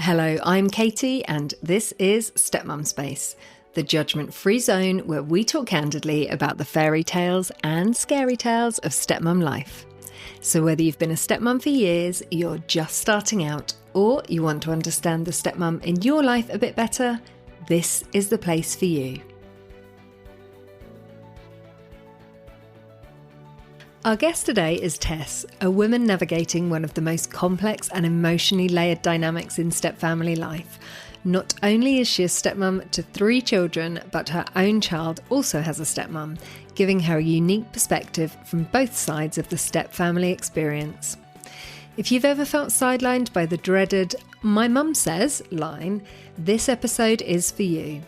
Hello, I'm Katie, and this is Stepmum Space, the judgment-free zone where we talk candidly about the fairy tales and scary tales of stepmum life. So whether you've been a stepmum for years, you're just starting out, or you want to understand the stepmum in your life a bit better, this is the place for you. Our guest today is Tess, a woman navigating one of the most complex and emotionally layered dynamics in stepfamily life. Not only is she a stepmum to 3 children, but her own child also has a stepmum, giving her a unique perspective from both sides of the stepfamily experience. If you've ever felt sidelined by the dreaded "my mum says" line, this episode is for you.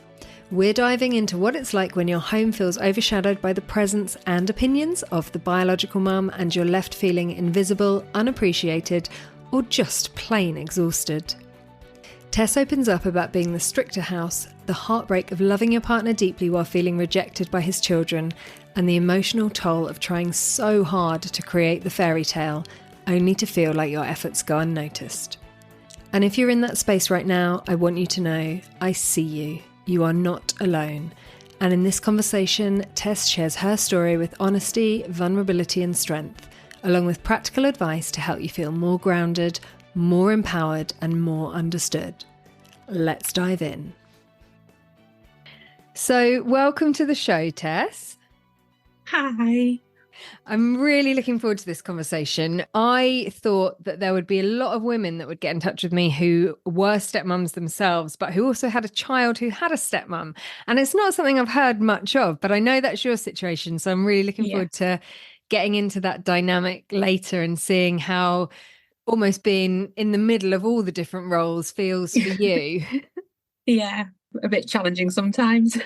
We're diving into what it's like when your home feels overshadowed by the presence and opinions of the biological mum and you're left feeling invisible, unappreciated, or just plain exhausted. Tess opens up about being the stricter house, the heartbreak of loving your partner deeply while feeling rejected by his children, and the emotional toll of trying so hard to create the fairy tale, only to feel like your efforts go unnoticed. And if you're in that space right now, I want you to know I see you. You are not alone. And in this conversation, Tess shares her story with honesty, vulnerability and strength, along with practical advice to help you feel more grounded, more empowered and more understood. Let's dive in. So, welcome to the show, Tess. Hi. I'm really looking forward to this conversation. I thought that there would be a lot of women that would get in touch with me who were stepmoms themselves, but who also had a child who had a stepmom. And it's not something I've heard much of, but I know that's your situation. So I'm really looking forward to getting into that dynamic later and seeing how almost being in the middle of all the different roles feels for you. Yeah, a bit challenging sometimes.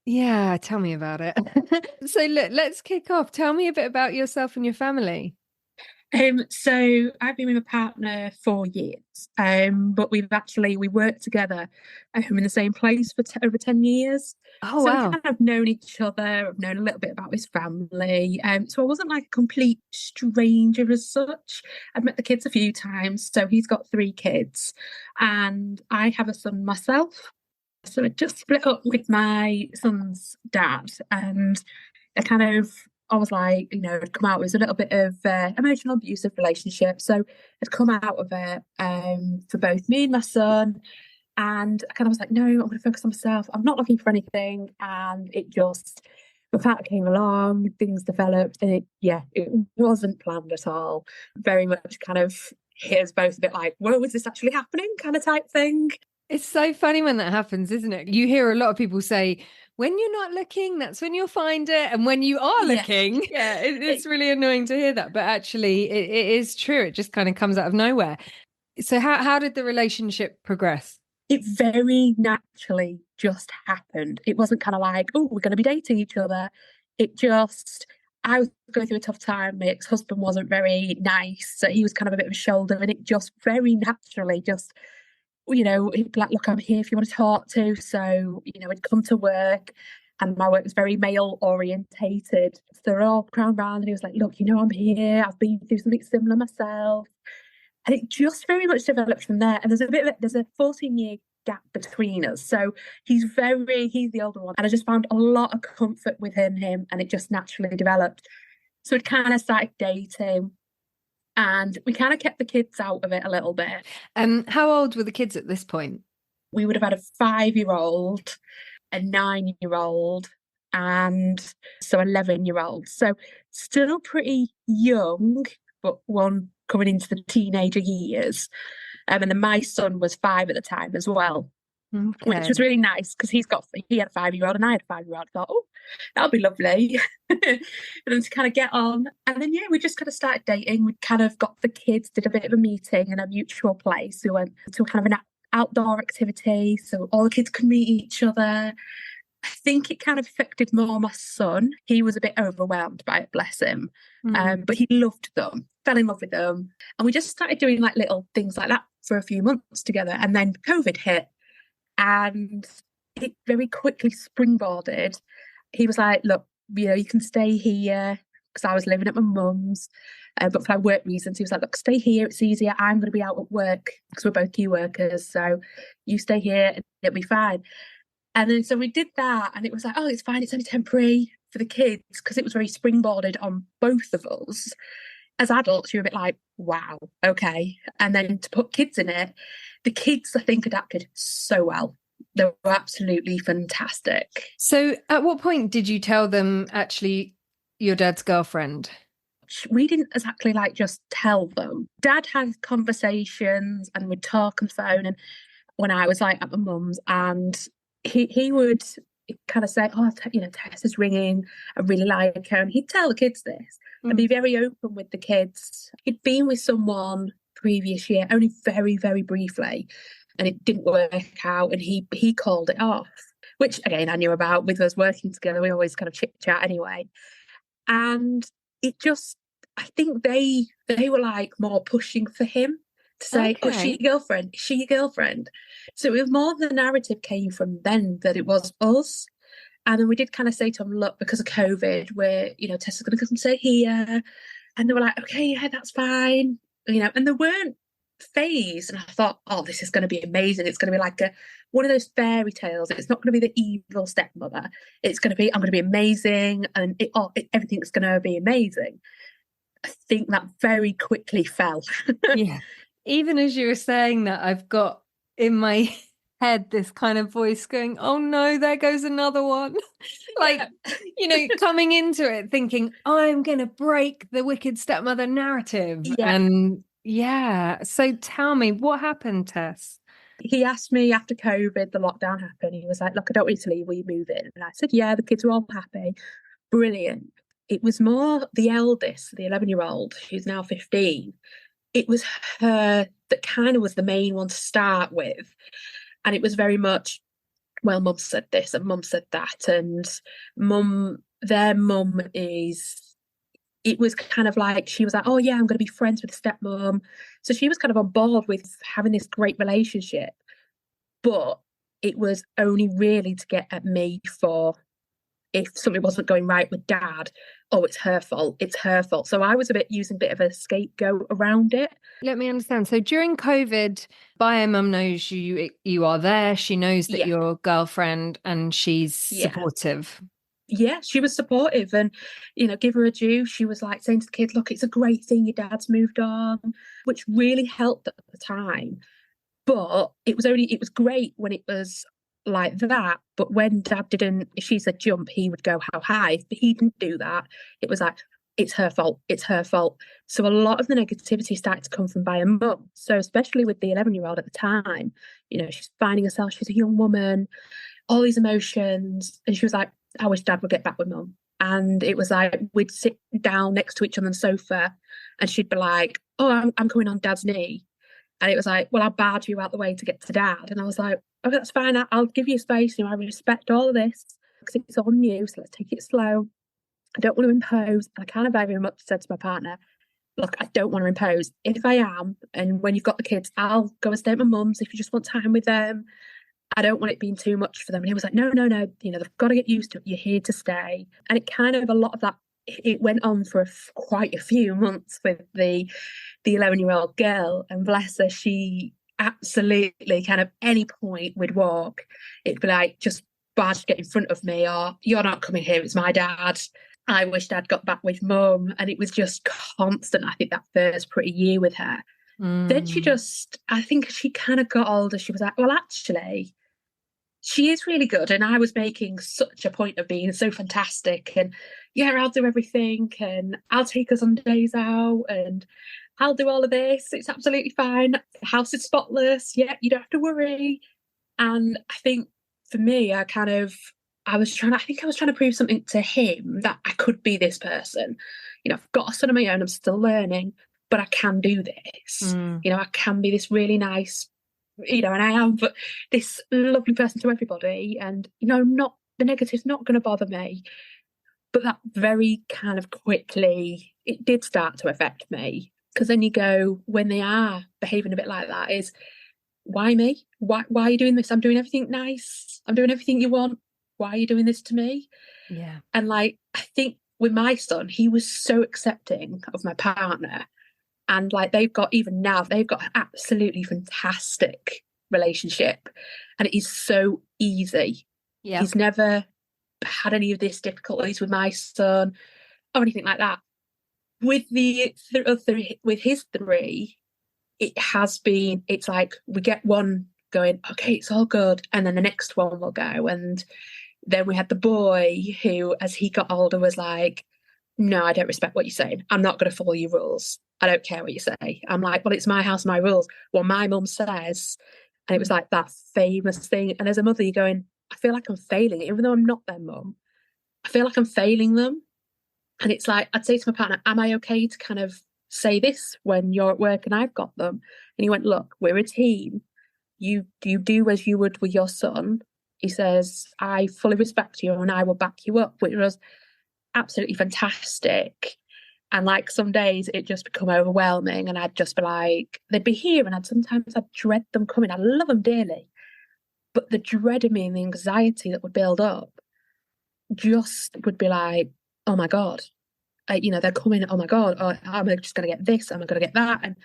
Yeah, tell me about it. So look, let's kick off. Tell me a bit about yourself and your family. So I've been with my partner for years, but we worked together in the same place for over 10 years. Oh, So wow. we kind of known each other. I've known a little bit about his family. So I wasn't like a complete stranger as such. I've met the kids a few times. So he's got 3 kids and I have a son myself. So I just split up with my son's dad, and I was like, it'd come out, it was a little bit of emotional abusive relationship. So it'd come out of it for both me and my son. And I kind of was like, no, I'm going to focus on myself. I'm not looking for anything. And the fact came along, things developed, and it wasn't planned at all. Very much kind of hit us both a bit like, whoa, is this actually happening kind of type thing. It's so funny when that happens, isn't it? You hear a lot of people say, when you're not looking, that's when you'll find it. And when you are looking, it's really annoying to hear that. But actually, it is true. It just kind of comes out of nowhere. So how did the relationship progress? It very naturally just happened. It wasn't kind of like, oh, we're going to be dating each other. I was going through a tough time. My ex-husband wasn't very nice. So he was kind of a bit of a shoulder. And it just very naturally he'd be like, look, I'm here if you want to talk to. So, I'd come to work and my work was very male orientated. So they're all crowded around and he was like, look, I'm here. I've been through something similar myself. And it just very much developed from there. And there's a 14-year gap between us. So he's the older one. And I just found a lot of comfort within him and it just naturally developed. So it kind of started dating. And we kind of kept the kids out of it a little bit. How old were the kids at this point? We would have had a 5-year-old, a 9-year-old, and so 11-year-old. So still pretty young, but one coming into the teenager years. And then my son was 5 at the time as well. Okay. Which was really nice because he had a 5-year-old and I had a 5-year-old. I thought, oh, that'll be lovely. And then to kind of get on. And then, we just kind of started dating. We kind of got the kids, did a bit of a meeting in a mutual place. We went to kind of an outdoor activity. So all the kids could meet each other. I think it kind of affected more my son. He was a bit overwhelmed by it, bless him. But he loved them, fell in love with them. And we just started doing like little things like that for a few months together. And then COVID hit. And it very quickly springboarded. He was like, look, you can stay here. because I was living at my mum's. But for work reasons, he was like, look, stay here. It's easier. I'm going to be out at work because we're both key workers. So you stay here and it'll be fine. And then so we did that, and it was like, oh, it's fine. It's only temporary for the kids, because it was very springboarded on both of us. As adults, you're a bit like, wow, okay. And then to put kids in it, the kids, I think, adapted so well. They were absolutely fantastic. So at what point did you tell them actually your dad's girlfriend? We didn't exactly like just tell them. Dad had conversations and would talk on the phone, and when I was like at my mum's, and he would kind of say, oh, Tess is ringing, I really like her, and he'd tell the kids this and be very open with the kids. He'd been with someone previous year, only very, very briefly, and it didn't work out, and he called it off, which again I knew about. With us working together, we always kind of chit chat anyway. And it just, I think they were like more pushing for him to say, okay, oh, is she your girlfriend? Is she your girlfriend? So it was more the narrative came from then that it was us. And then we did kind of say to them, look, because of COVID, Tess is going to come stay here. And they were like, okay, yeah, that's fine. And they weren't phased. And I thought, oh, this is going to be amazing. It's going to be like one of those fairy tales. It's not going to be the evil stepmother. It's going to be, I'm going to be amazing. And everything's going to be amazing. I think that very quickly fell. Yeah. Even as you were saying that, I've got in my head this kind of voice going, oh no, there goes another one. Coming into it thinking, I'm going to break the wicked stepmother narrative. Yeah. And yeah. So tell me, what happened, Tess? He asked me after COVID, the lockdown happened. He was like, look, I don't want you to leave. Will you move in? And I said, yeah, the kids are all happy. Brilliant. It was more the eldest, the 11-year-old, who's now 15. It was her that kind of was the main one to start with. And it was very much, well, mum said this and mum said that. And their mum it was kind of like, she was like, oh yeah, I'm going to be friends with stepmom. So she was kind of on board with having this great relationship. But it was only really to get at me for, if something wasn't going right with dad, oh, it's her fault. It's her fault. So I was using a bit of a scapegoat around it. Let me understand. So during COVID, Bio Mum knows you are there. She knows that you're a girlfriend, and she's supportive. Yeah, she was supportive, and give her a due. She was like saying to the kids, look, it's a great thing your dad's moved on, which really helped at the time. But it was great when it was like that. But when dad didn't, if she said jump, he would go how high. But he didn't do that. It was like, it's her fault. It's her fault. So a lot of the negativity started to come from by a mum. So especially with the 11-year-old at the time, she's finding herself, she's a young woman, all these emotions. And she was like, I wish dad would get back with mum. And it was like, we'd sit down next to each other on the sofa, and she'd be like, oh, I'm coming on dad's knee. And it was like, well, I'll barge you out the way to get to dad. And I was like, okay, that's fine. I'll give you space. I respect all of this because it's on you. So let's take it slow. I don't want to impose. And I kind of very much said to my partner, look, I don't want to impose. If I am, and when you've got the kids, I'll go and stay at my mum's if you just want time with them. I don't want it being too much for them. And he was like, no. They've got to get used to it. You're here to stay. And it kind of, a lot of that, it went on for quite a few months with the 11-year-old girl. And bless her, she absolutely kind of any point we'd walk, it'd be like, just barge, get in front of me, or you're not coming here, it's my dad. I wish dad got back with mum. And it was just constant, I think, that first pretty year with her. Then I think she kind of got older. She was like, well, actually, she is really good. And I was making such a point of being so fantastic. And yeah, I'll do everything. And I'll take us on days out. And I'll do all of this. It's absolutely fine. The house is spotless. Yeah, you don't have to worry. And I think for me, I was trying to prove something to him, that I could be this person. I've got a son of my own. I'm still learning, but I can do this. I can be this really nice, and I am this lovely person to everybody. And, not the negative's not going to bother me. But that very kind of quickly, it did start to affect me. Because then you go, when they are behaving a bit like that, is, why me? Why are you doing this? I'm doing everything nice. I'm doing everything you want. Why are you doing this to me? Yeah. And I think with my son, he was so accepting of my partner. And like they've got, even now, they've got an absolutely fantastic relationship. And it is so easy. Yeah. He's never had any of this difficulties with my son or anything like that. With with his three, it has been, it's like we get one going, okay, it's all good. And then the next one will go. And then we had the boy who, as he got older, was like, no, I don't respect what you're saying. I'm not going to follow your rules. I don't care what you say. I'm like, well, it's my house, my rules. Well, my mum says, and it was like that famous thing. And as a mother, you're going, I feel like I'm failing, even though I'm not their mum. I feel like I'm failing them. And it's like, I'd say to my partner, am I okay to kind of say this when you're at work and I've got them? And he went, look, we're a team. You do as you would with your son. He says, I fully respect you and I will back you up, which was absolutely fantastic. And like some days it just become overwhelming and I'd just be like, they'd be here and I'd dread them coming. I love them dearly. But the dread of me and the anxiety that would build up just would be like, oh my God, they're coming, oh my God, oh, am I just going to get this? Am I going to get that? And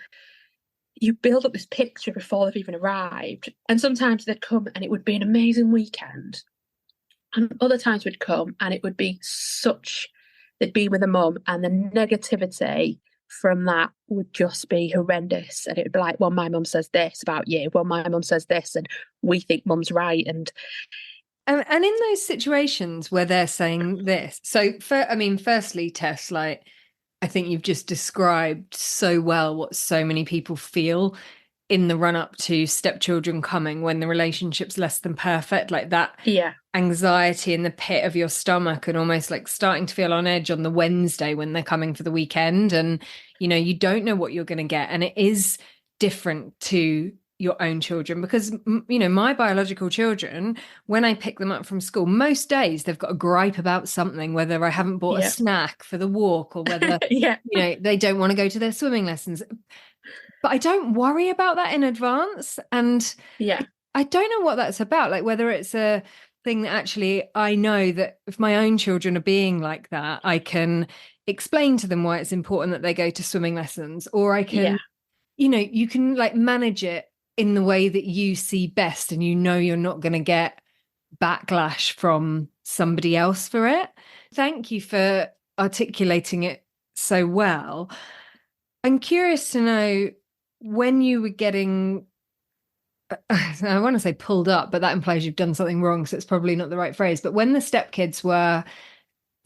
you build up this picture before they've even arrived. And sometimes they'd come and it would be an amazing weekend. And other times would come and it would be they'd be with a mum and the negativity from that would just be horrendous. And it would be like, well, my mum says this about you. Well, my mum says this and we think mum's right. And in those situations where they're saying this, so firstly, Tess, like, I think you've just described so well what so many people feel in the run up to stepchildren coming when the relationship's less than perfect, like that anxiety in the pit of your stomach and almost like starting to feel on edge on the Wednesday when they're coming for the weekend. And, you don't know what you're going to get. And it is different to your own children because, my biological children, when I pick them up from school, most days they've got a gripe about something, whether I haven't bought a snack for the walk or whether, they don't want to go to their swimming lessons. But I don't worry about that in advance. And I don't know what that's about, like whether it's a thing that actually I know that if my own children are being like that, I can explain to them why it's important that they go to swimming lessons, or I can, you can like manage it in the way that you see best and you're not going to get backlash from somebody else for it. Thank you for articulating it so well. I'm curious to know when you were getting, I want to say pulled up, but that implies you've done something wrong, so it's probably not the right phrase. But when the stepkids were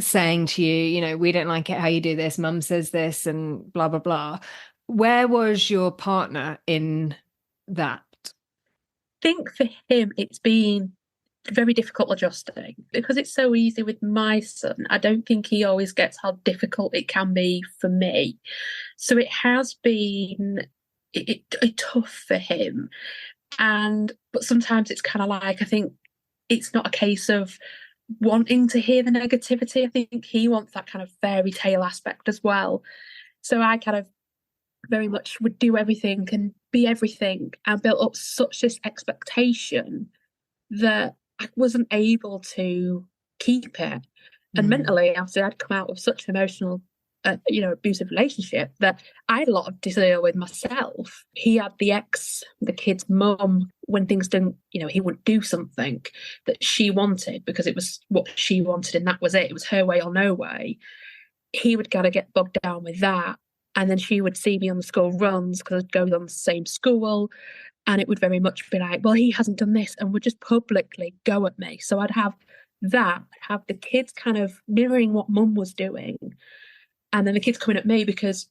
saying to you, we don't like it how you do this, mum says this and blah, blah, blah, where was your partner in that? I think for him, it's been very difficult adjusting because it's so easy with my son. I don't think he always gets how difficult it can be for me. So it has been tough for him. But sometimes it's kind of like, I think it's not a case of wanting to hear the negativity. I think he wants that kind of fairy tale aspect as well. So I kind of very much would do everything and be everything and built up such this expectation that I wasn't able to keep it. And mentally, obviously, I'd come out of such an emotional, abusive relationship that I had a lot of to deal with myself. He had the kid's mum, when things didn't, he would do something that she wanted because it was what she wanted and that was it. It was her way or no way. He would kind of get bogged down with that. And then she would see me on the school runs because I'd go on the same school. And it would very much be like, well, he hasn't done this, and would just publicly go at me. So I'd have the kids kind of mirroring what mum was doing. And then the kids coming at me because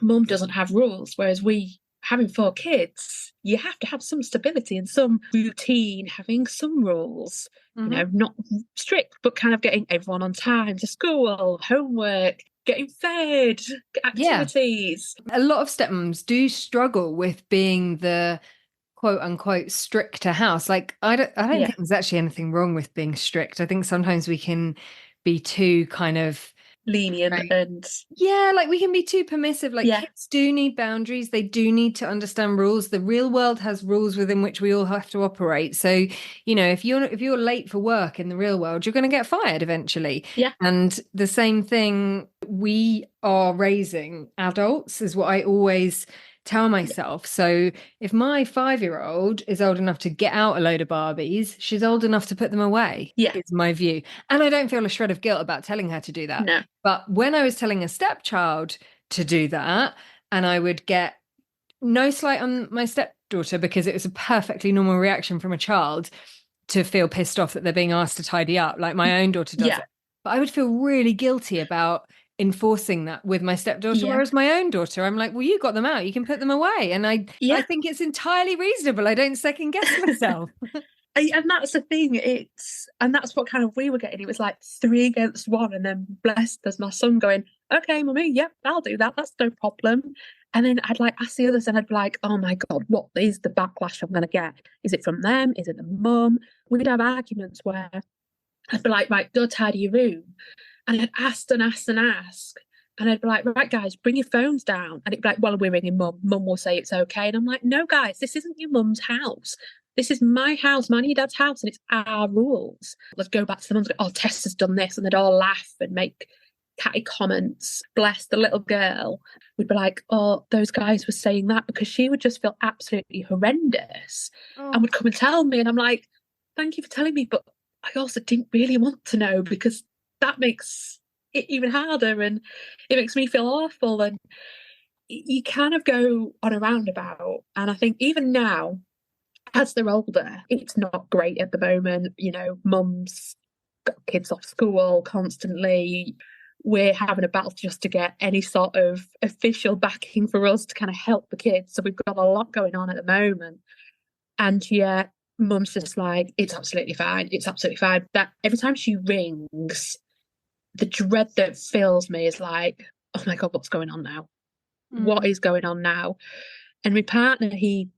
mum doesn't have rules. Whereas having 4 kids, you have to have some stability and some routine, having some rules, not strict, but kind of getting everyone on time to school, homework, getting fed, activities. A lot of stepmoms do struggle with being the quote unquote stricter house. Like I don't think there's actually anything wrong with being strict. I think sometimes we can be too kind of lenient Right. and Yeah, like we can be too permissive. Like yeah, kids do need boundaries. They do need to understand rules. The real world has rules within which we all have to operate. So, if you're late for work in the real world, you're going to get fired eventually. yeah, And the same thing, we are raising adults, is what I always tell yeah, myself. So if my 5-year-old is old enough to get out a load of Barbies, she's old enough to put them away, yeah, is my view. And I don't feel a shred of guilt about telling her to do that. no, But when I was telling a stepchild to do that, and I would get no slight on my stepdaughter because it was a perfectly normal reaction from a child to feel pissed off that they're being asked to tidy up, like my own daughter does yeah, it. But I would feel really guilty about enforcing that with my stepdaughter, yeah, whereas my own daughter, I'm like, well, you got them out, you can put them away. And I yeah. think it's entirely reasonable. I don't second guess myself. And that's the thing, and that's what kind of we were getting. It was like 3 against 1, and then blessed there's my son going, okay, mummy, yep, I'll do that, that's no problem. And then I'd like ask the others, and I'd be like, oh my God, what is the backlash I'm gonna get? Is it from them? Is it the mum? We'd have arguments where I'd be like, right, go tidy your room. And I'd ask and ask and ask. And I'd be like, right, guys, bring your phones down. And it'd be like, well, we're ringing mum. Mum will say it's okay. And I'm like, no, guys, this isn't your mum's house. This is my house, mine and your dad's house, and it's our rules. Let's go back to the mums. Oh, Tess has done this. And they'd all laugh and make catty comments. Bless the little girl. We'd be like, oh, those guys were saying that, because she would just feel absolutely horrendous and would come and tell me. And I'm like, thank you for telling me, but I also didn't really want to know, because that makes it even harder, and it makes me feel awful. And you kind of go on a roundabout. And I think even now, as they're older, it's not great at the moment. Mum's got kids off school constantly. We're having a battle just to get any sort of official backing for us to kind of help the kids. So we've got a lot going on at the moment. And yeah, mum's just like, it's absolutely fine. It's absolutely fine. That every time she rings, the dread that fills me is like, oh my God, what's going on now? What is going on now? And my partner, he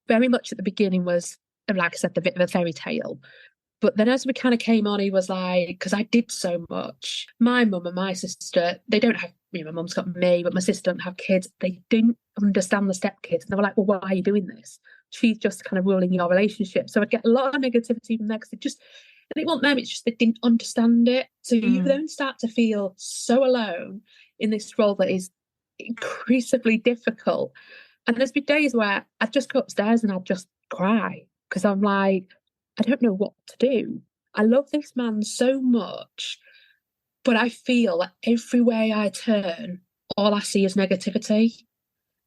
very much at the beginning was, like I said, the bit of a fairy tale. But then as we kind of came on, he was like, because I did so much. My mum and my sister, they don't have, my mum's got me, but my sister don't have kids. They didn't understand the stepkids. And they were like, well, why are you doing this? She's just kind of ruling your relationship. So I'd get a lot of negativity from there, because and it wasn't them, it's just they didn't understand it. So you then start to feel so alone in this role that is increasingly difficult. And there's been days where I'd just go upstairs and I'd just cry, because I'm like, I don't know what to do. I love this man so much, but I feel that every way I turn, all I see is negativity.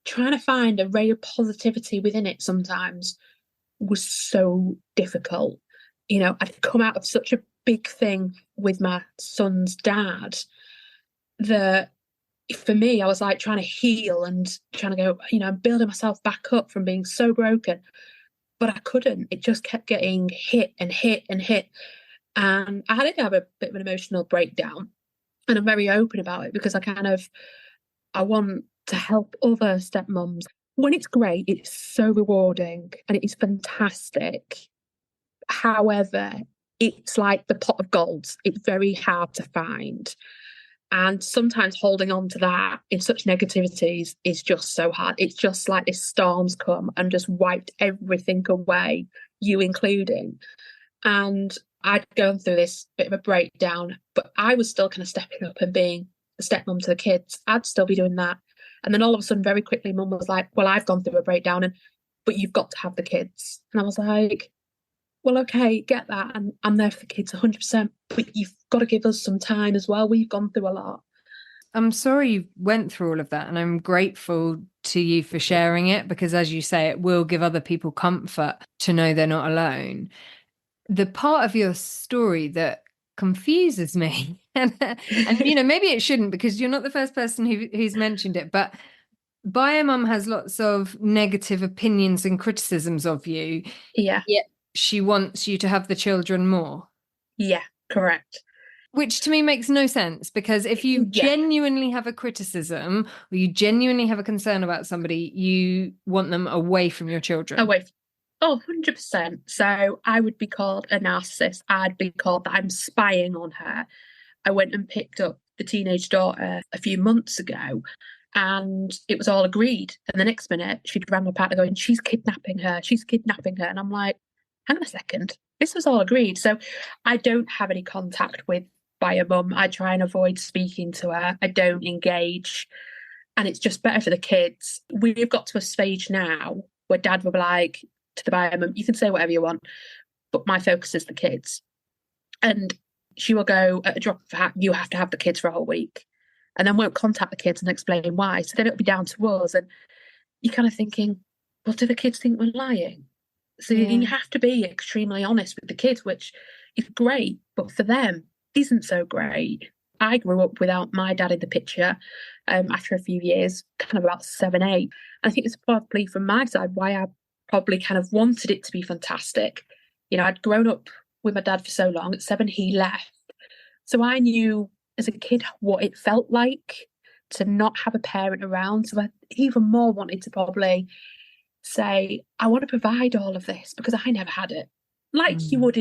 Trying to find a ray of positivity within it sometimes was so difficult. I'd come out of such a big thing with my son's dad that for me, I was like trying to heal and trying to go, I'm building myself back up from being so broken. But I couldn't. It just kept getting hit and hit and hit. And I had to have a bit of an emotional breakdown. And I'm very open about it, because I want to help other stepmoms. When it's great, it's so rewarding and it is fantastic. However, it's like the pot of gold. It's very hard to find. And sometimes holding on to that in such negativities is just so hard. It's just like this storm's come and just wiped everything away, you including. And I'd gone through this bit of a breakdown, but I was still kind of stepping up and being a stepmom to the kids. I'd still be doing that. And then all of a sudden, very quickly, mum was like, well, I've gone through a breakdown, but you've got to have the kids. And I was like, well, okay, get that. And I'm there for the kids 100%, but you've got to give us some time as well. We've gone through a lot. I'm sorry you went through all of that, and I'm grateful to you for sharing it, because as you say, it will give other people comfort to know they're not alone. The part of your story that confuses me, and maybe it shouldn't, because you're not the first person who's mentioned it, but Bio Mum has lots of negative opinions and criticisms of you. Yeah. Yet she wants you to have the children more. Yeah, correct. Which to me makes no sense, because if you genuinely have a criticism or you genuinely have a concern about somebody, you want them away from your children. Away. Oh, 100%. So I would be called a narcissist. I'd be called that I'm spying on her. I went and picked up the teenage daughter a few months ago, and it was all agreed. And the next minute, she'd rang my partner going, she's kidnapping her, she's kidnapping her. And I'm like, hang on a second, this was all agreed. So I don't have any contact with bio mum. I try and avoid speaking to her. I don't engage. And it's just better for the kids. We've got to a stage now where dad will be like to the bio mum, you can say whatever you want, but my focus is the kids. And she will go, at a drop of a hat, you have to have the kids for a whole week. And then won't contact the kids and explain why. So then it'll be down to us. And you're kind of thinking, well, do the kids think we're lying? So you have to be extremely honest with the kids, which is great, but for them, isn't so great. I grew up without my dad in the picture after a few years, kind of about 7, 8. I think it's probably from my side why I probably kind of wanted it to be fantastic. You know, I'd grown up with my dad for so long. At 7, he left. So I knew as a kid what it felt like to not have a parent around. So I even more wanted to probably say, I want to provide all of this because I never had it. Like you would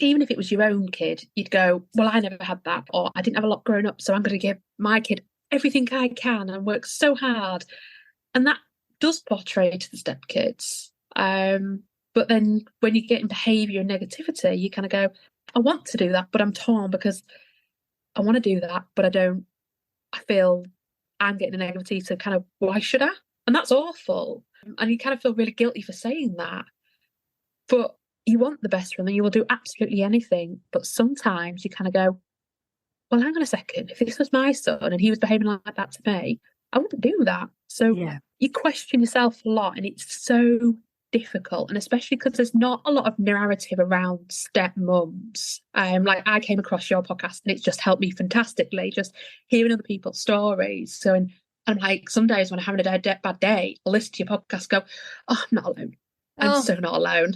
even if it was your own kid, you'd go, well, I never had that, or I didn't have a lot growing up, so I'm going to give my kid everything I can and work so hard. And that does portray to the stepkids. But then when you get in behaviour and negativity, you kind of go, I want to do that, but I'm torn because I want to do that, but I feel I'm getting a negativity to kind of, why should I? And that's awful. And you kind of feel really guilty for saying that. But you want the best from them. You will do absolutely anything. But sometimes you kind of go, well, hang on a second. If this was my son and he was behaving like that to me, I wouldn't do that. So you question yourself a lot, and it's so difficult. And especially because there's not a lot of narrative around stepmums. Like I came across your podcast and it's just helped me fantastically, just hearing other people's stories. So, and I'm like, some days when I'm having a bad day, I'll listen to your podcast, go, oh, I'm not alone. I'm so not alone.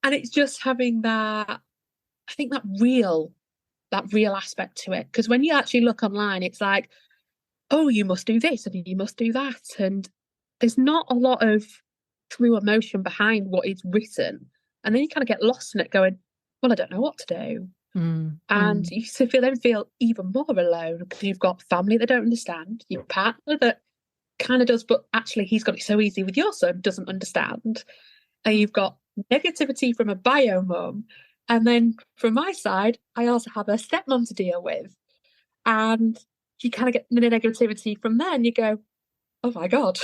And it's just having that, I think that real aspect to it. Because when you actually look online, it's like, oh, you must do this and you must do that. And there's not a lot of true emotion behind what is written. And then you kind of get lost in it going, well, I don't know what to do. And you feel even more alone because you've got family that don't understand, your partner that kind of does, but actually he's got it so easy with your son, doesn't understand. And you've got negativity from a bio mum. And then from my side, I also have a stepmom to deal with. And you kind of get the negativity from there and you go, oh my God.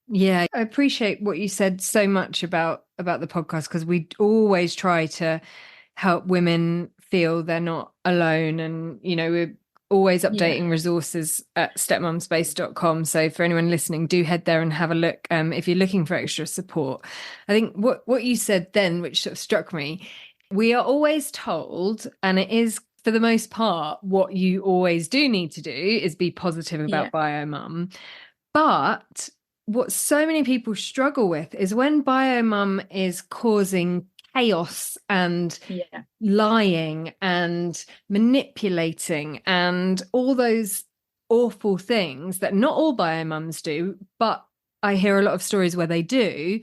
Yeah, I appreciate what you said so much about the podcast, because we always try to help women feel they're not alone. And, you know, we're always updating resources at stepmumspace.com. So for anyone listening, do head there and have a look if you're looking for extra support. I think what you said then, which sort of struck me, we are always told, and it is for the most part, what you always do need to do is be positive about bio mum. But what so many people struggle with is when bio mum is causing chaos and lying and manipulating and all those awful things that not all bio mums do, but I hear a lot of stories where they do.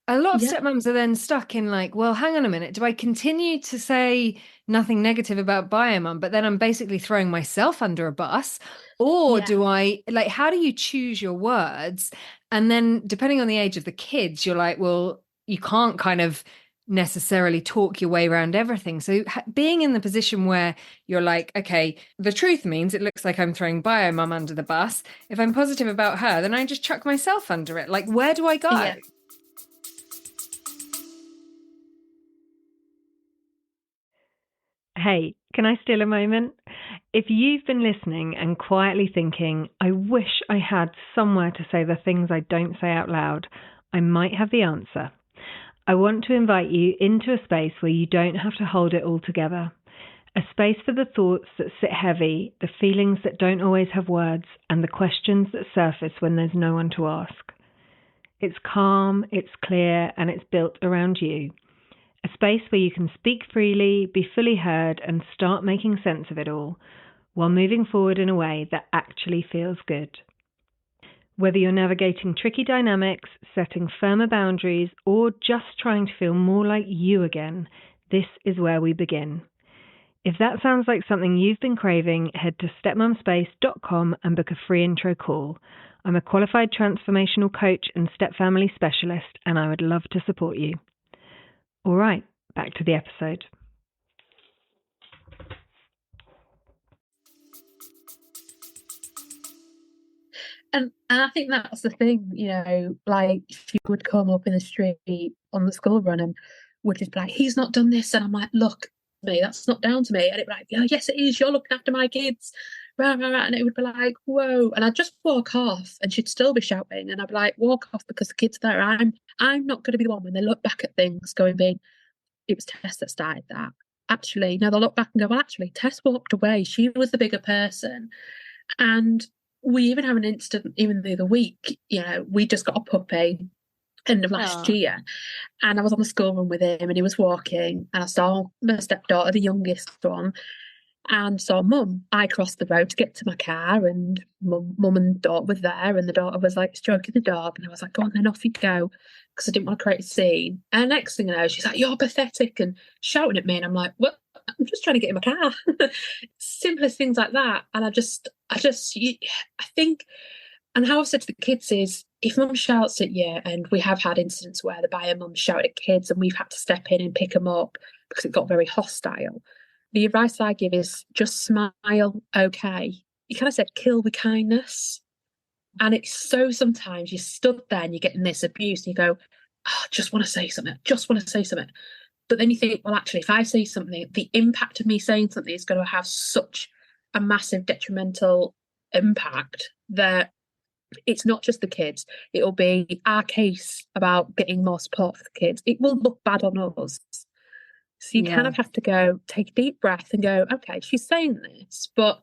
A lot of stepmoms are then stuck in like, well, hang on a minute, do I continue to say nothing negative about bio mum, but then I'm basically throwing myself under a bus? Or do I, like, how do you choose your words? And then depending on the age of the kids, you're like, well, you can't kind of necessarily talk your way around everything. So being in the position where you're like, okay, the truth means it looks like I'm throwing bio mum under the bus. If I'm positive about her, then I just chuck myself under it. Like, where do I go? Yeah. Hey, can I steal a moment? If you've been listening and quietly thinking, I wish I had somewhere to say the things I don't say out loud, I might have the answer. I want to invite you into a space where you don't have to hold it all together. A space for the thoughts that sit heavy, the feelings that don't always have words, and the questions that surface when there's no one to ask. It's calm, it's clear, and it's built around you. A space where you can speak freely, be fully heard, and start making sense of it all, while moving forward in a way that actually feels good. Whether you're navigating tricky dynamics, setting firmer boundaries, or just trying to feel more like you again, this is where we begin. If that sounds like something you've been craving, head to stepmumspace.com and book a free intro call. I'm a qualified transformational coach and stepfamily specialist, and I would love to support you. All right, back to the episode. And I think that's the thing, you know, like she would come up in the street on the school run and would just be like, he's not done this. And I'm like, look, me, that's not down to me. And it'd be like, oh, yes, it is. You're looking after my kids. Rah, rah, rah. And it would be like, whoa. And I'd just walk off and she'd still be shouting. And I'd be like, walk off because the kids are there. I'm not going to be the one when they look back at things going, being, it was Tess that started that. Actually, now they'll look back and go, well, actually, Tess walked away. She was the bigger person. And we even have an incident even the other week, you know, we just got a puppy end of last year, and I was on the school run with him and he was walking and I saw my stepdaughter, the youngest one, and saw mum. I crossed the road to get to my car and mum and daughter were there, and the daughter was like stroking the dog and I was like, go on then, off you go, because I didn't want to create a scene. And next thing I know, she's like, you're pathetic, and shouting at me, and I'm like, what? I'm just trying to get in my car. Simplest things like that. And I think, and how I've said to the kids is, if mum shouts at you, and we have had incidents where the bio mum shouted at kids and we've had to step in and pick them up because it got very hostile, the advice I give is just smile, okay. You kind of said kill with kindness. And it's so, sometimes you stood there and you're getting this abuse and you go, oh, I just want to say something, But then you think, well, actually, if I say something, the impact of me saying something is going to have such a massive detrimental impact that it's not just the kids. It'll be our case about getting more support for the kids. It will look bad on us. So you kind of have to go, take a deep breath and go, okay, she's saying this, but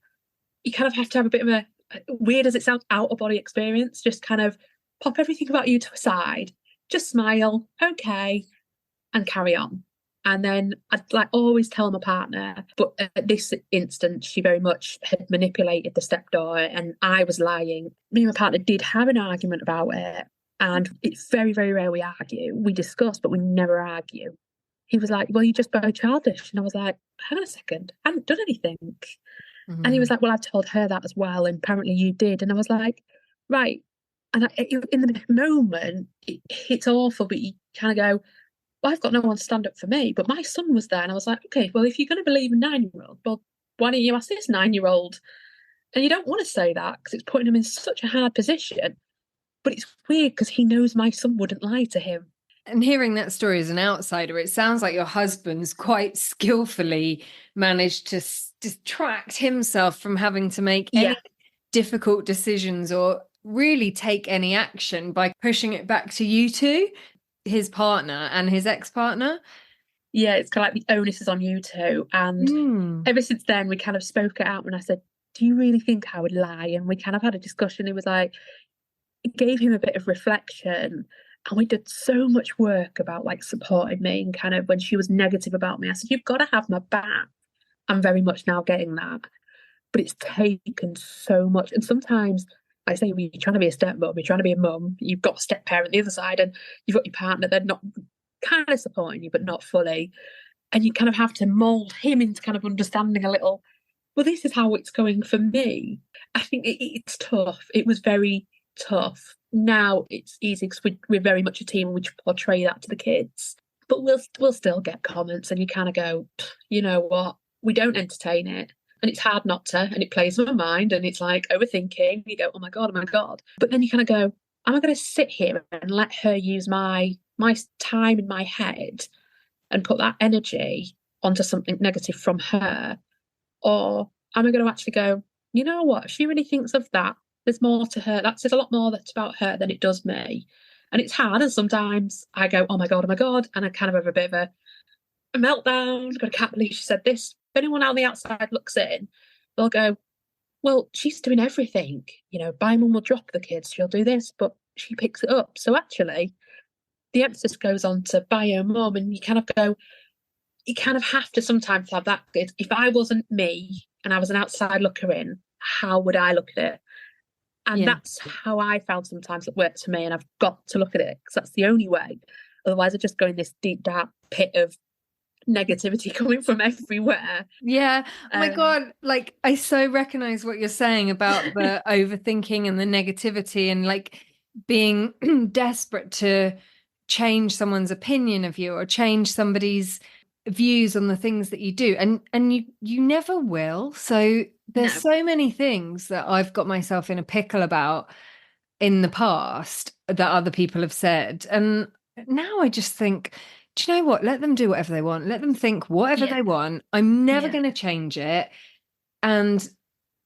you kind of have to have a bit of a, weird as it sounds, out-of-body experience. Just kind of pop everything about you to a side, just smile, okay, and carry on. And then I'd like always tell my partner, but at this instance, she very much had manipulated the stepdaughter and I was lying. Me and my partner did have an argument about it. And it's very, very rare we argue. We discuss, but we never argue. He was like, well, you're just very childish. And I was like, hang on a second, I haven't done anything. Mm-hmm. And he was like, well, I've told her that as well. And apparently you did. And I was like, right. And in the moment, it's awful, but you kind of go, well, I've got no one to stand up for me, but my son was there. And I was like, okay, well, if you're going to believe a 9-year-old, well, why don't you ask this 9-year-old? And you don't want to say that because it's putting him in such a hard position. But it's weird because he knows my son wouldn't lie to him. And hearing that story as an outsider, it sounds like your husband's quite skillfully managed to distract himself from having to make any difficult decisions or really take any action by pushing it back to you two, his partner and his ex-partner. Yeah, it's kind of like the onus is on you two. And ever since then, we kind of spoke it out. And I said, do you really think I would lie? And we kind of had a discussion. It was like, it gave him a bit of reflection. And we did so much work about like supporting me, and kind of when she was negative about me, I said, you've got to have my back. I'm very much now getting that. But it's taken so much. And sometimes I say, well, you're trying to be a stepmom, you're trying to be a mum, you've got a step parent the other side, and you've got your partner, they're not kind of supporting you, but not fully. And you kind of have to mould him into kind of understanding a little, well, this is how it's going for me. I think it's tough. It was very tough. Now it's easy because we're very much a team and we portray that to the kids. But we'll still get comments, and you kind of go, you know what, we don't entertain it. And it's hard not to, and it plays on my mind, and it's like overthinking. You go, oh my God. But then you kind of go, am I going to sit here and let her use my time in my head and put that energy onto something negative from her? Or am I going to actually go, you know what, if she really thinks of that, there's more to her. That says a lot more that's about her than it does me. And it's hard. And sometimes I go, oh my God. And I kind of have a bit of a meltdown. I can't believe she said this. If anyone on the outside looks in, they'll go, well, she's doing everything. You know, Bio Mum will drop the kids. She'll do this, but she picks it up. So actually, the emphasis goes on to Bio Mum, and you kind of go, you kind of have to sometimes have that. If I wasn't me and I was an outside looker in, how would I look at it? And that's how I found sometimes it works for me. And I've got to look at it because that's the only way. Otherwise, I just go in this deep, dark pit of negativity coming from everywhere. Yeah. Oh my Um, God. Like, I so recognize what you're saying about the overthinking and the negativity and like being desperate to change someone's opinion of you or change somebody's views on the things that you do. And you never will. So there's no, so many things that I've got myself in a pickle about in the past that other people have said. And now I just think, do you know what? Let them do whatever they want. Let them think whatever yeah, they want. I'm never yeah, going to change it. And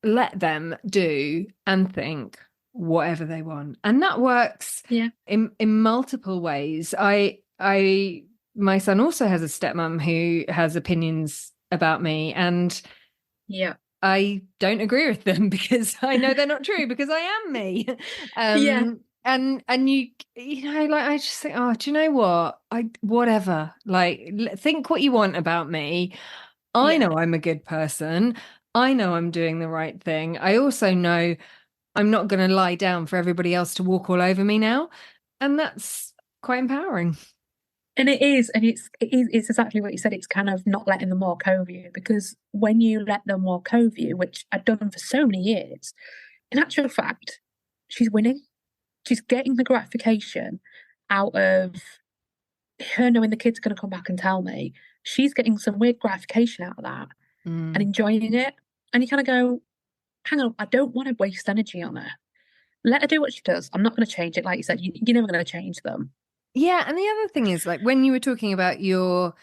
let them do and think whatever they want. And that works yeah, in multiple ways. My son also has a stepmom who has opinions about me, and yeah, I don't agree with them because I know they're not true because I am me. yeah, And you know, like I just think, oh, do you know what? I whatever. Like think what you want about me. I yeah. know I'm a good person. I know I'm doing the right thing. I also know I'm not going to lie down for everybody else to walk all over me now. And that's quite empowering. And it is, and it's exactly what you said. It's kind of not letting them walk over you, because when you let them walk over you, which I've done for so many years, in actual fact, she's winning. She's getting the gratification out of her knowing the kid's going to come back and tell me. She's getting some weird gratification out of that and Mm. enjoying it. And you kind of go, hang on, I don't want to waste energy on her. Let her do what she does. I'm not going to change it. Like you said, you're never going to change them. Yeah, and the other thing is like when you were talking about your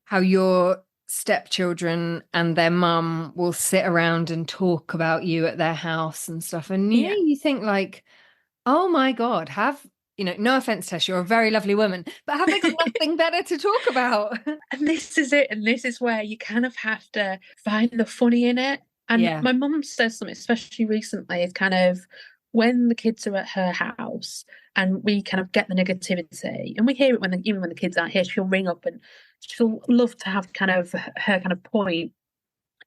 how your stepchildren and their mum will sit around and talk about you at their house and stuff. And you know, Yeah. you think like, oh my God, have you know, no offense, Tess, you're a very lovely woman, but have they got nothing better to talk about? And this is it. And this is where you kind of have to find the funny in it. And Yeah. my mum says something, especially recently, is kind of when the kids are at her house and we kind of get the negativity, and we hear it even when the kids aren't here, she'll ring up and she'll love to have kind of her kind of point.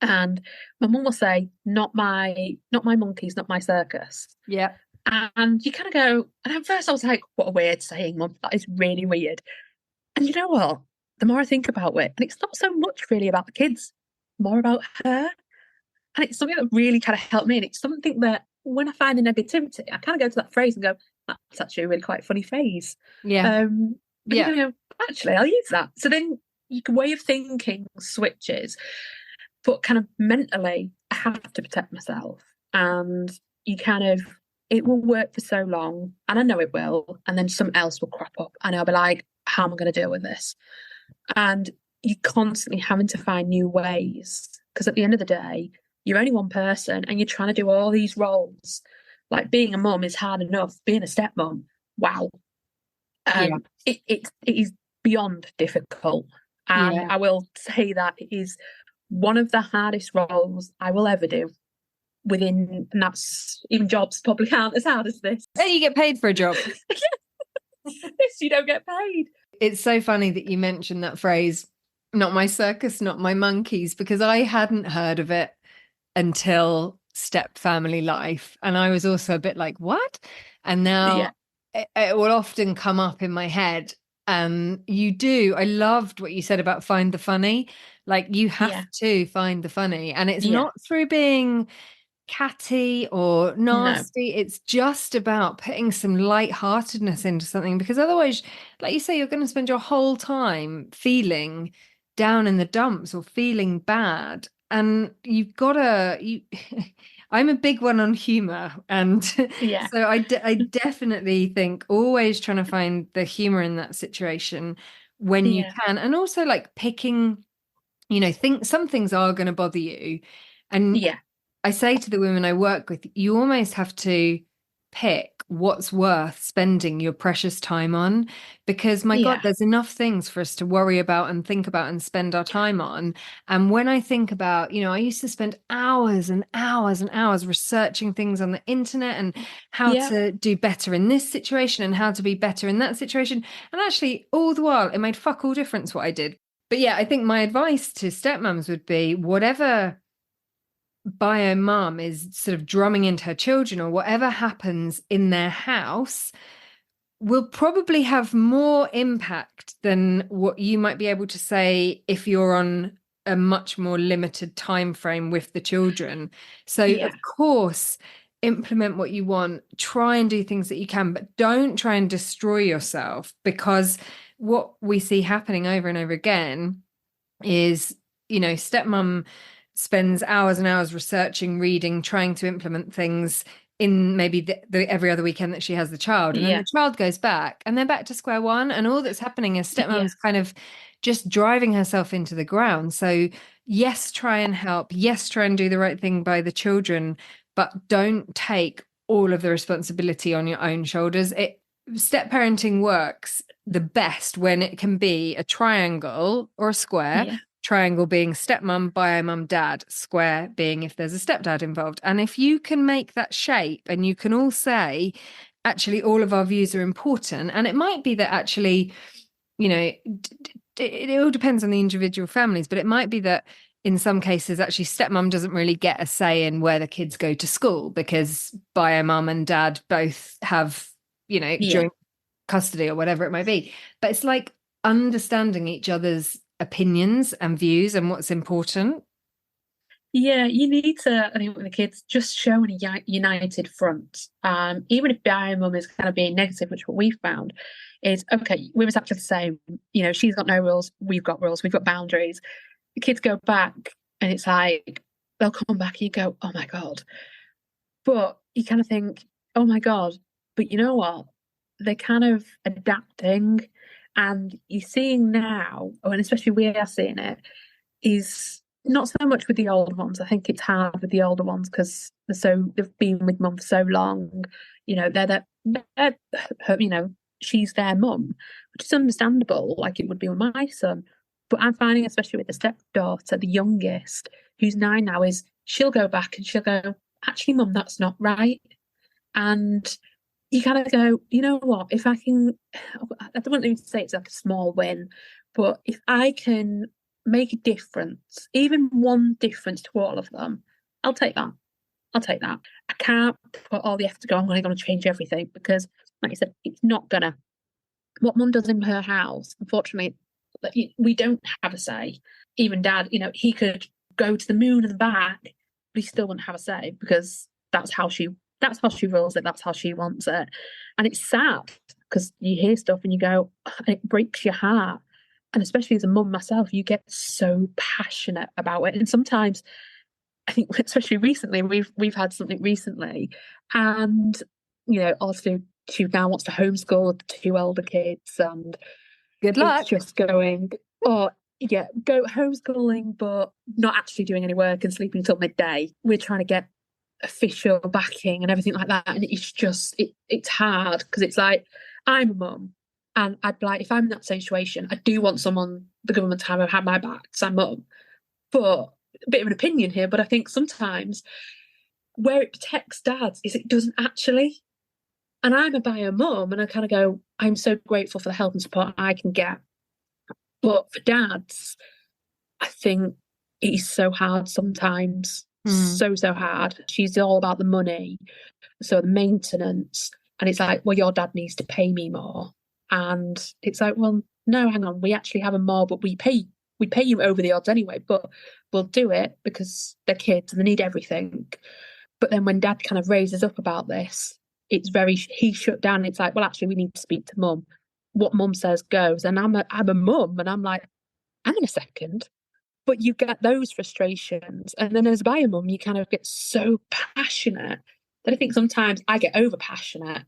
And my mum will say, not my monkeys, not my circus. Yeah. And you kind of go, and at first I was like, what a weird saying, mum. That is really weird. And you know what? The more I think about it, and it's not so much really about the kids, more about her. And it's something that really kind of helped me. And it's something that when I find the negativity, I kind of go to that phrase and go, that's actually a really quite funny phrase. Yeah. And you Yeah. kind of go, actually, I'll use that. So then your way of thinking switches, but kind of mentally, I have to protect myself. And you kind of, it will work for so long, and I know it will. And then something else will crop up, and I'll be like, how am I going to deal with this? And you're constantly having to find new ways, because at the end of the day, you're only one person and you're trying to do all these roles. Like being a mum is hard enough, being a stepmom, wow. Yeah. It is beyond difficult. And Yeah. I will say that it is one of the hardest roles I will ever do within, and that's even jobs probably aren't as hard as this. Hey, you get paid for a job. This you don't get paid. It's so funny that you mentioned that phrase, not my circus, not my monkeys, because I hadn't heard of it until step family life. And I was also a bit like, what? And Yeah, now it will often come up in my head. And you do. I loved what you said about find the funny. Like you have yeah, to find the funny. And it's yeah. not through being catty or No, nasty. It's just about putting some lightheartedness into something because otherwise, like you say, you're going to spend your whole time feeling down in the dumps or feeling bad. And you've got to, I'm a big one on humor. And yeah, so I definitely think always trying to find the humor in that situation when you yeah, can. And also like picking, you know, think some things are going to bother you. And yeah, I say to the women I work with, you almost have to pick what's worth spending your precious time on because my God, yeah, there's enough things for us to worry about and think about and spend our time on. And when I think about, you know, I used to spend hours and hours and hours researching things on the internet and how yeah, to do better in this situation and how to be better in that situation. And actually, all the while, it made fuck all difference what I did. But yeah, I think my advice to stepmoms would be whatever bio mom is sort of drumming into her children or whatever happens in their house, will probably have more impact than what you might be able to say if you're on a much more limited time frame with the children. So Yeah, of course, implement what you want, try and do things that you can, but don't try and destroy yourself, because what we see happening over and over again is, stepmom spends hours and hours researching, reading, trying to implement things in maybe the every other weekend that she has the child, and then yeah, the child goes back and they're back to square one, and all that's happening is yeah, stepmom's kind of just driving herself into the ground. So yes, try and help, yes, try and do the right thing by the children, but don't take all of the responsibility on your own shoulders. Step parenting works the best when it can be a triangle or a square. yeah, Triangle being stepmom, bio mum, dad, square being if there's a stepdad involved. And if you can make that shape and you can all say, actually, all of our views are important. And it might be that actually, it all depends on the individual families, but it might be that in some cases, actually, stepmom doesn't really get a say in where the kids go to school because bio mum and dad both have, yeah. joint custody or whatever it might be. But it's like understanding each other's opinions and views and what's important. Yeah, you need to, I think, with the kids, just show a united front. Even if Diane mum is kind of being negative, which what we found is okay, we was actually the same. She's got no rules, we've got rules, we've got boundaries. The kids go back and it's like they'll come back and you go, oh my God. But you kind of think, oh my God, but you know what? They're kind of adapting, and you're seeing now, and especially we are seeing it, is not so much with the older ones. I think it's hard with the older ones because they've been with mum for so long. She's their mum, which is understandable, like it would be with my son. But I'm finding, especially with the stepdaughter, the youngest, who's 9 now, is she'll go back and she'll go, actually, mum, that's not right. And you kind of go, you know what? If I can, I don't want to say it's like a small win, but if I can make a difference, even one difference to all of them, I'll take that. I'll take that. I can't put all the effort to go, I'm going to change everything because, like I said, it's not gonna. What mum does in her house, unfortunately, we don't have a say. Even dad, he could go to the moon and back, but he still wouldn't have a say because that's how she rules it. That's how she wants it. And it's sad because you hear stuff and you go, and it breaks your heart. And especially as a mum myself, you get so passionate about it. And sometimes I think, especially recently, we've had something recently, and also she now wants to homeschool the 2 elder kids, and Good it's luck. just going, oh yeah, go homeschooling, but not actually doing any work and sleeping till midday. We're trying to get official backing and everything like that, and it's hard because it's like I'm a mum, and I'd be like, if I'm in that situation, I do want the government to have my back because I'm mum. But a bit of an opinion here, but I think sometimes where it protects dads is it doesn't actually. And I'm a bio mum, and I kind of go, I'm so grateful for the help and support I can get. But for dads, I think it is so hard sometimes. Mm. So hard. She's all about the money, so the maintenance. And it's like, well, your dad needs to pay me more. And it's like, well, no, hang on, we actually have a more, but we pay you over the odds anyway, but we'll do it because they're kids and they need everything. But then when dad kind of raises up about this, he shut down. It's like, well, actually, we need to speak to mum. What mum says goes. And I'm a mum, and I'm like, hang on a second. But you get those frustrations. And then as a bio mum, you kind of get so passionate that I think sometimes I get over passionate,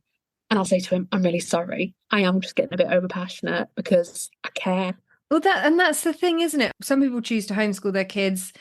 and I'll say to him, I'm really sorry. I am just getting a bit over passionate because I care. Well, that's the thing, isn't it? Some people choose to homeschool their kids.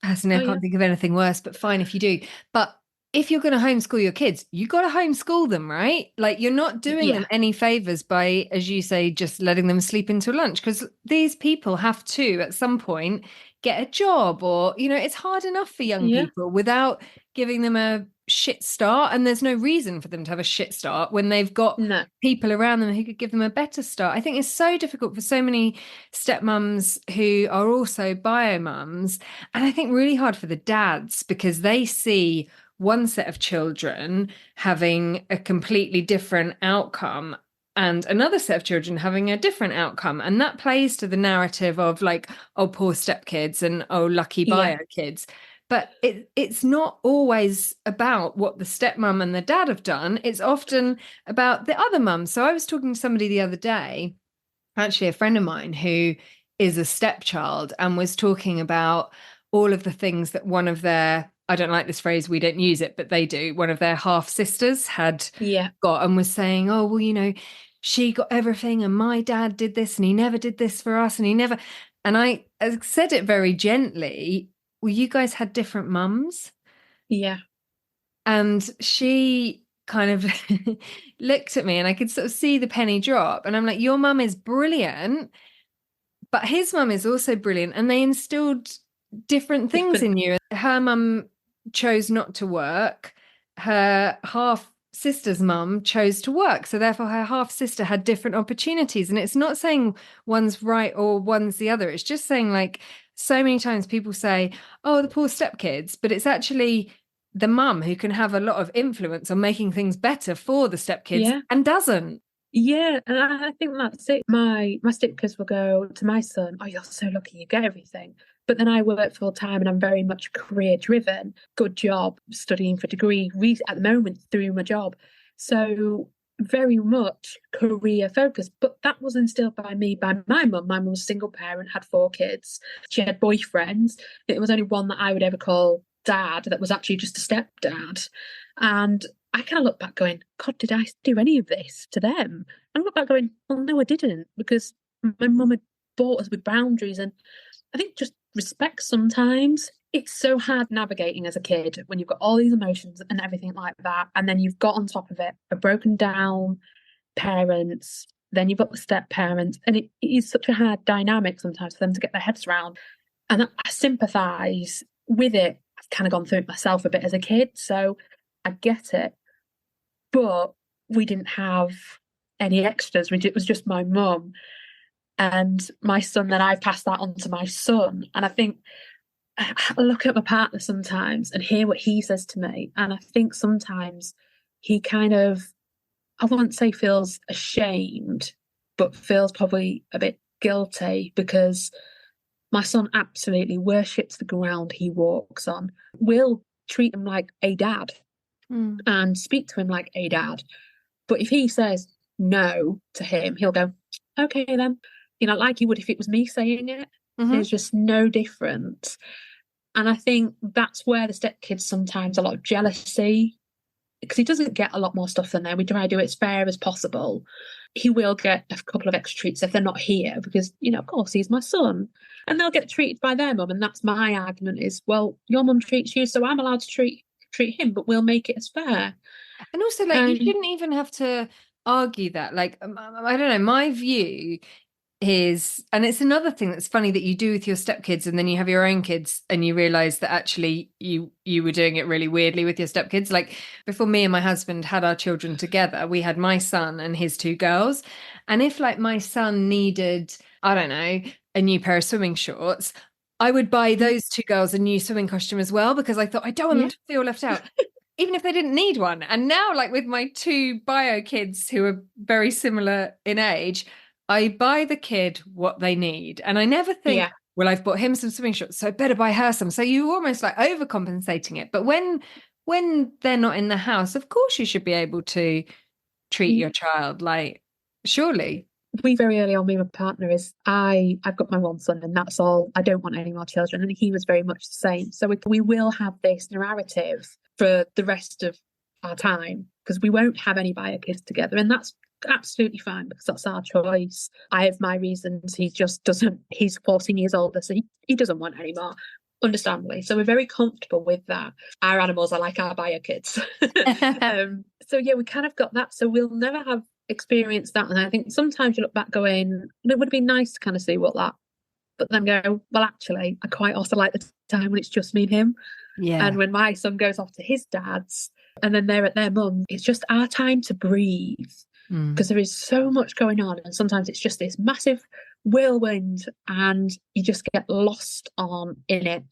Personally, Oh, I yeah. can't think of anything worse, but fine if you do. But if you're going to homeschool your kids, you got to homeschool them, right? Like you're not doing them Yeah. any favors by, as you say, just letting them sleep until lunch, because these people have to, at some point, get a job, or, it's hard enough for young Yeah. people without giving them a shit start. And there's no reason for them to have a shit start when they've got No. people around them who could give them a better start. I think it's so difficult for so many stepmums who are also bio mums. And I think really hard for the dads because they see one set of children having a completely different outcome. and another set of children having a different outcome. And that plays to the narrative of like, oh, poor stepkids and oh, lucky Yeah. bio kids. But it's not always about what the stepmom and the dad have done. It's often about the other mum. So I was talking to somebody the other day, actually a friend of mine who is a stepchild, and was talking about all of the things that one of their, I don't like this phrase, we don't use it, but they do, one of their half sisters had Yeah. got, and was saying, oh, well, she got everything and my dad did this and he never did this for us and he never. And I said it very gently, well, you guys had different mums. Yeah. And she kind of looked at me and I could sort of see the penny drop. And I'm like, your mum is brilliant, but his mum is also brilliant. And they instilled different things in you. Her mum chose not to work. Her half sister's mum chose to work. So therefore her half sister had different opportunities. And it's not saying one's right or one's the other. It's just saying, like, so many times people say, oh, the poor stepkids, but it's actually the mum who can have a lot of influence on making things better for the stepkids and doesn't. Yeah, and I think that's it. My stepkids will go to my son, oh, you're so lucky you get everything. But then I work full time and I'm very much career driven. Good job, studying for a degree at the moment through my job. So very much career focused. But that was instilled by me, by my mum. My mum was a single parent, had 4 kids. She had boyfriends. It was only one that I would ever call dad, that was actually just a stepdad. And I kind of look back going, God, did I do any of this to them? And I look back going, well, no, I didn't, because my mum had brought us with boundaries. And I think just respect sometimes. It's so hard navigating as a kid when you've got all these emotions and everything like that. And then you've got on top of it a broken down parents, then you've got the step parents. And it is such a hard dynamic sometimes for them to get their heads around. And I sympathise with it. I've kind of gone through it myself a bit as a kid, so I get it. But we didn't have any extras. It was just my mum and my son. Then I passed that on to my son. And I think I look at my partner sometimes and hear what he says to me. And I think sometimes he kind of, I wouldn't say feels ashamed, but feels probably a bit guilty, because my son absolutely worships the ground he walks on. We'll treat him like a dad and speak to him like a dad. But if he says no to him, he'll go, okay then. Like he would if it was me saying it. There's just no difference. And I think that's where the stepkids sometimes a lot of jealousy, because he doesn't get a lot more stuff than them. We try to do it as fair as possible. He will get a couple of extra treats if they're not here, because, of course, he's my son. And they'll get treated by their mum. And that's my argument is, well, your mum treats you, so I'm allowed to treat him, but we'll make it as fair. And also, like, you shouldn't even have to argue that. Like, I don't know, my view is, and it's another thing that's funny that you do with your stepkids, and then you have your own kids and you realize that actually you were doing it really weirdly with your stepkids. Like, before me and my husband had our children together, we had my son and his 2 girls. And if, like, my son needed, I don't know, a new pair of swimming shorts, I would buy those 2 girls a new swimming costume as well, because I thought I don't want them to feel left out. Even if they didn't need one. And now, like, with my 2 bio kids who are very similar in age, I buy the kid what they need. And I never think, well, I've bought him some swimming shorts, so I better buy her some. So you're almost like overcompensating it. But when they're not in the house, of course you should be able to treat your child like, surely. We very early on, me and my partner, is I've got my one son and that's all. I don't want any more children. And he was very much the same. So we will have this narrative for the rest of our time, because we won't have any bio kids together. And that's absolutely fine, because that's our choice. I have my reasons. He just doesn't. He's 14 years older, so he doesn't want any more, understandably. So we're very comfortable with that. Our animals are like our bio kids. So yeah, we kind of got that. So we'll never have experienced that. And I think sometimes you look back going, it would have been nice to kind of see what that, but then go, well, actually, I quite also like the time when it's just me and him. Yeah. And when my son goes off to his dad's and then they're at their mum, it's just our time to breathe, because there is so much going on. And sometimes it's just this massive whirlwind and you just get lost in it,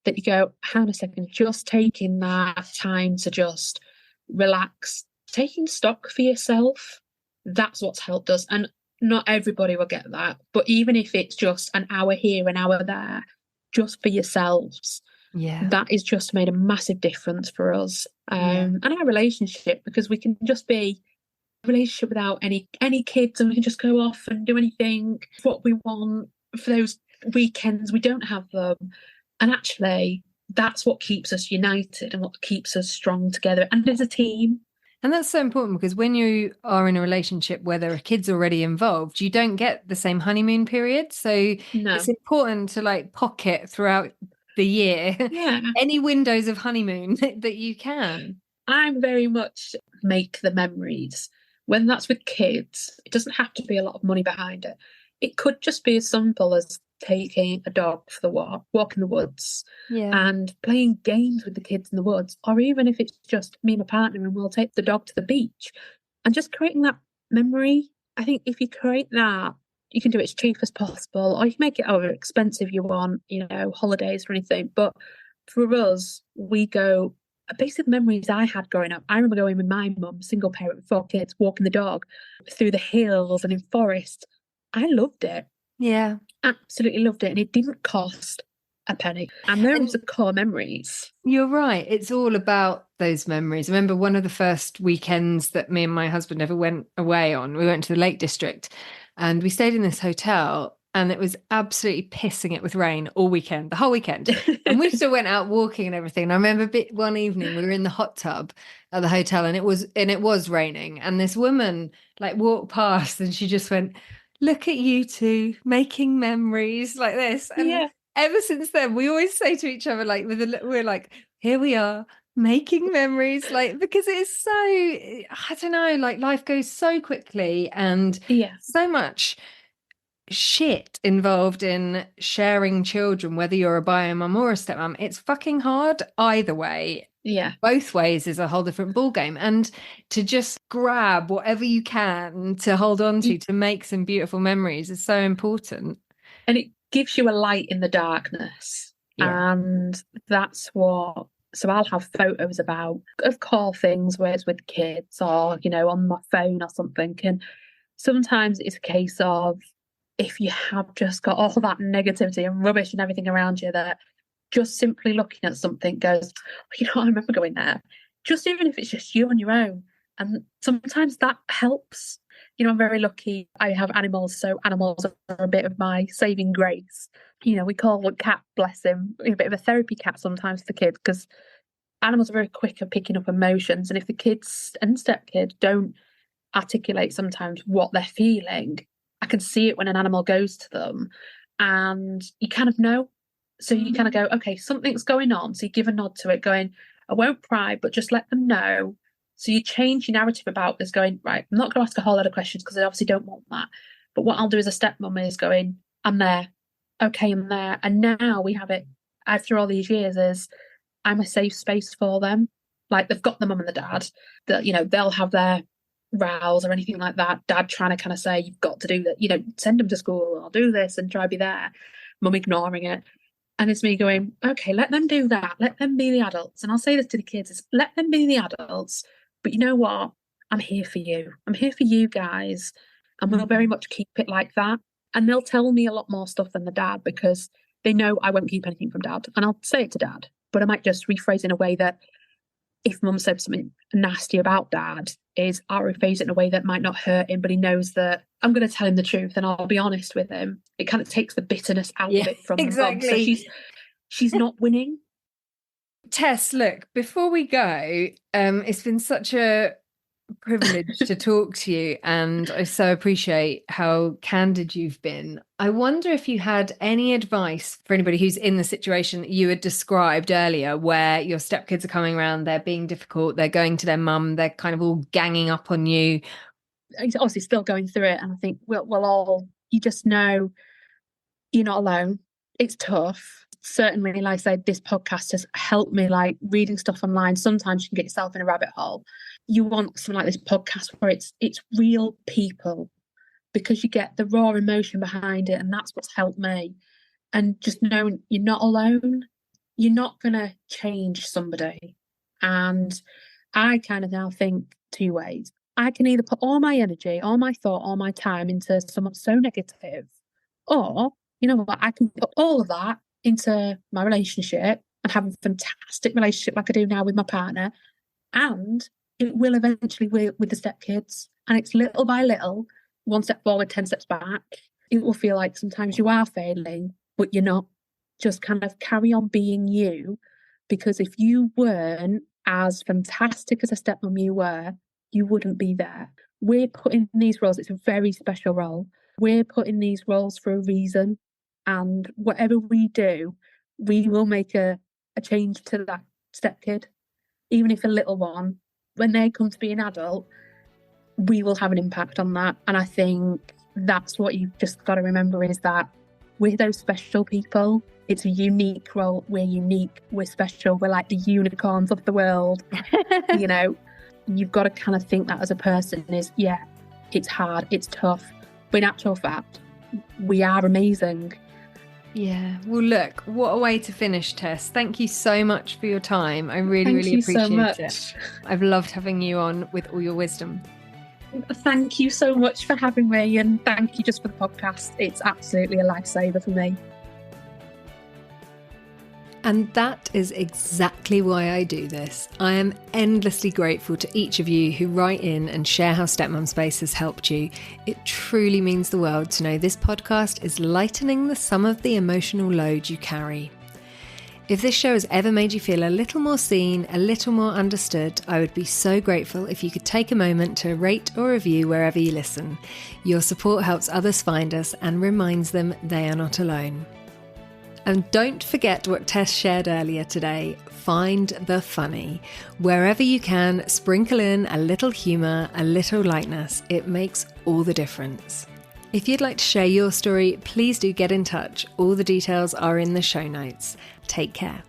that you go, hang on a second, just taking that time to just relax, taking stock for yourself. That's what's helped us. And not everybody will get that. But even if it's just an hour here, an hour there, just for yourselves, Yeah. that is just made a massive difference for us. Yeah. And our relationship, because we can just be a relationship without any kids, and we can just go off and do anything what we want for those weekends. We don't have them. And actually, that's what keeps us united and what keeps us strong together. And as a team. And that's so important, because when you are in a relationship where there are kids already involved, you don't get the same honeymoon period. So No. it's important to like pocket throughout the year Yeah. any windows of honeymoon that you can. I'm very much make the memories. When that's with kids, it doesn't have to be a lot of money behind it. It could just be as simple as taking a dog for the walk in the woods, Yeah. and playing games with the kids in the woods, or even if it's just me and my partner and we'll take the dog to the beach, and just creating that memory. I think if you create that, you can do it as cheap as possible, or you can make it however expensive you want, holidays or anything. But for us, we go basic memories I had growing up. I remember going with my mum, single parent with 4 kids, walking the dog through the hills and in forest. I loved it. Yeah. Absolutely loved it. And it didn't cost a penny. And those are core memories. You're right. It's all about those memories. I remember one of the first weekends that me and my husband ever went away on, we went to the Lake District and we stayed in this hotel, and it was absolutely pissing it with rain all weekend, the whole weekend. And we still went out walking and everything. And I remember one evening we were in the hot tub at the hotel, and it was raining. And this woman like walked past and she just went, "Look at you two making memories," like this. And Yeah. ever since then, we always say to each other, like, we're like, here we are making memories, like, because it's so, I don't know, like life goes so quickly, and Yeah. so much shit involved in sharing children, whether you're a bio mum or a stepmom. It's fucking hard either way. Yeah. Both ways is a whole different ball game, and to just grab whatever you can to hold on to make some beautiful memories is so important. And it gives you a light in the darkness. Yeah. And that's what. So I'll have photos of core things where it's with kids, or, on my phone or something. And sometimes it's a case of, if you have just got all that negativity and rubbish and everything around you, that just simply looking at something goes, I remember going there. Just even if it's just you on your own. And sometimes that helps. I'm very lucky. I have animals, so animals are a bit of my saving grace. We call a cat, bless him, a bit of a therapy cat sometimes for kids, because animals are very quick at picking up emotions. And if the kids and stepkids don't articulate sometimes what they're feeling, I can see it when an animal goes to them, and you kind of know. So you kind of go, okay, something's going on. So you give a nod to it, going, I won't pry, but just let them know. So you change your narrative about this, going, right, I'm not going to ask a whole lot of questions because I obviously don't want that. But what I'll do as a stepmom is going, I'm there. Okay, I'm there. And now we have it, after all these years, is I'm a safe space for them. Like, they've got the mum and the dad, that, they'll have their rows or anything like that. Dad trying to kind of say, you've got to do that, send them to school, I'll do this and try to be there. Mum ignoring it. And it's me going, okay, let them do that. Let them be the adults. And I'll say this to the kids, is let them be the adults. But you know what? I'm here for you. I'm here for you guys. And we'll very much keep it like that. And they'll tell me a lot more stuff than the dad, because they know I won't keep anything from dad. And I'll say it to dad, but I might just rephrase in a way that, if mum said something nasty about dad, I'll rephrase it in a way that might not hurt him, but he knows that I'm going to tell him the truth and I'll be honest with him. It kind of takes the bitterness out of it from exactly. the mum. So she's not winning. Tess, look, before we go, it's been such a privilege to talk to you, and I so appreciate how candid you've been. I wonder if you had any advice for anybody who's in the situation that you had described earlier, where your stepkids are coming around, they're being difficult, they're going to their mum, they're kind of all ganging up on you. He's obviously still going through it, and I think we'll all, you just know you're not alone. It's tough. Certainly, like I said, this podcast has helped me, like reading stuff online. Sometimes you can get yourself in a rabbit hole. You want something like this podcast where it's real people, because you get the raw emotion behind it, and that's what's helped me. And just knowing you're not alone, you're not going to change somebody. And I kind of now think two ways. I can either put all my energy, all my thought, all my time into someone so negative, or, you know what, I can put all of that into my relationship and have a fantastic relationship like I do now with my partner. And it will eventually work with the stepkids. And it's little by little, one step forward, 10 steps back. It will feel like sometimes you are failing, but you're not. Just kind of carry on being you. Because if you weren't as fantastic as a stepmom you were, you wouldn't be there. We're put in these roles. It's a very special role. We're put in these roles for a reason. And whatever we do, we will make a change to that stepkid. Even if a little one, when they come to be an adult, we will have an impact on that. And I think that's what you've just got to remember, is that we're those special people. It's a unique role. We're unique. We're special. We're like the unicorns of the world. You know, you've got to kind of think that as a person is, yeah, it's hard, it's tough. But in actual fact, we are amazing. Yeah. Well, look, what a way to finish, Tess. Thank you so much for your time. I really appreciate so much. it. I've loved having you on with all your wisdom. Thank you so much for having me, and thank you just for the podcast. It's absolutely a lifesaver for me. And that is exactly why I do this. I am endlessly grateful to each of you who write in and share how Stepmum Space has helped you. It truly means the world to know this podcast is lightening some of the emotional load you carry. If this show has ever made you feel a little more seen, a little more understood, I would be so grateful if you could take a moment to rate or review wherever you listen. Your support helps others find us and reminds them they are not alone. And don't forget what Tess shared earlier today. Find the funny. Wherever you can, sprinkle in a little humour, a little lightness. It makes all the difference. If you'd like to share your story, please do get in touch. All the details are in the show notes. Take care.